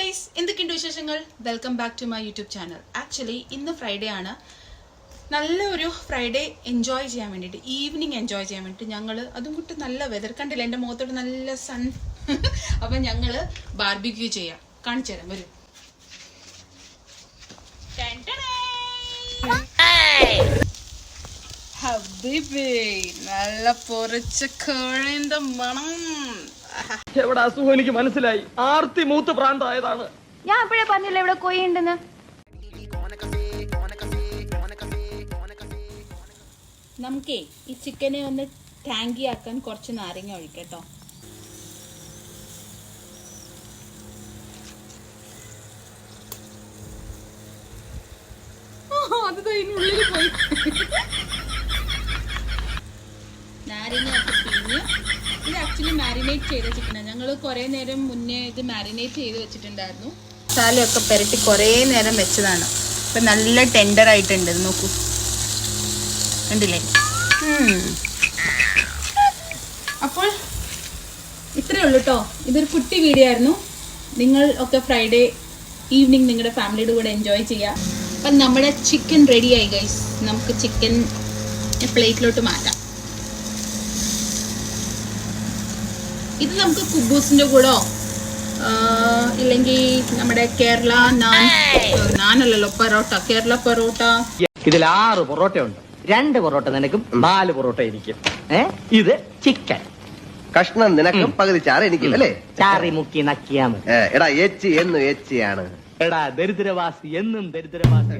Guys, എന്തൊക്കെയുണ്ട് വിശേഷങ്ങൾ? Welcome back to my YouTube channel. Actually ഇന്ന് ഫ്രൈഡേ ആണ്. നല്ലൊരു ഫ്രൈഡേ എൻജോയ് ചെയ്യാൻ വേണ്ടിയിട്ട്, ഈവനിങ് എൻജോയ് ചെയ്യാൻ വേണ്ടിയിട്ട് ഞങ്ങൾ അതും കൂട്ട് നല്ല വെതർ കണ്ടില്ല, എൻ്റെ മുഖത്തോട്ട് നല്ല സൺ. അപ്പം ഞങ്ങൾ ബാർബിക്യൂ ചെയ്യാം. കാണിച്ചു തരാം, വരും. ഹബീബി, നല്ല പൊറിച്ച കോഴിന്റെ മണം. എവിടെ അസുഖം എനിക്ക് മനസ്സിലായി. ആർത്തി മൂത്ത് പ്രാന്തായതാണ്. ഞാൻ അപ്പോഴേ പറഞ്ഞില്ല ഇവിടെ കോഴി ഉണ്ടെന്ന്. നമുക്കേ ഈ ചിക്കനെ ഒന്ന് ടാങ്കി ആക്കാൻ കുറച്ച് നാരങ്ങ ഒഴിക്കട്ടോ. അത് ഉള്ളിൽ പോയി. നാരങ്ങ പിഴിഞ്ഞ് ഇത് ആക്ച്വലി മാരിനേറ്റ് ചെയ്ത ചിക്കനാണ്. ഞങ്ങൾ കുറേ നേരം മുന്നേ ഇത് മാരിനേറ്റ് ചെയ്ത് വെച്ചിട്ടുണ്ടായിരുന്നു. മസാലയൊക്കെ പുരട്ടി കുറേ നേരം വെച്ചതാണ്. ഇപ്പം നല്ല ടെൻഡർ ആയിട്ടുണ്ട്. നോക്കൂ, കണ്ടില്ലേ? അപ്പോൾ ഇത്രയേ ഉള്ളൂ കേട്ടോ. ഇതൊരു കുട്ടി വീഡിയോ ആയിരുന്നു. നിങ്ങൾ ഒക്കെ ഫ്രൈഡേ ഈവനിങ് നിങ്ങളുടെ ഫാമിലിയുടെ കൂടെ എൻജോയ് ചെയ്യുക. അപ്പം നമ്മുടെ ചിക്കൻ റെഡി ആയി ഗൈസ്. നമുക്ക് ചിക്കൻ പ്ലേറ്റിലോട്ട് മാറ്റാം. ഇത് നമുക്ക് കുബൂസിന്റെ കൂടോ ഇല്ലെങ്കിൽ നമ്മുടെ കേരള നാനല്ലല്ലോ, പൊറോട്ട, കേരള പൊറോട്ട. ഇതിൽ 6 പൊറോട്ട ഉണ്ട്. 2 പൊറോട്ട നിനക്കും 4 പൊറോട്ട എനിക്കും. ഇത് ചിക്കൻ കഷ്ണം നിനക്കും പകുതി ചാറ് എനിക്കും അല്ലേ? ചാറി മുക്കി നക്കിയാ മതി. എടാ എച്ചി എന്നും എച്ചിയാണ്. എടാ ദരിദ്രവാസി എന്നും ദരിദ്രവാസി.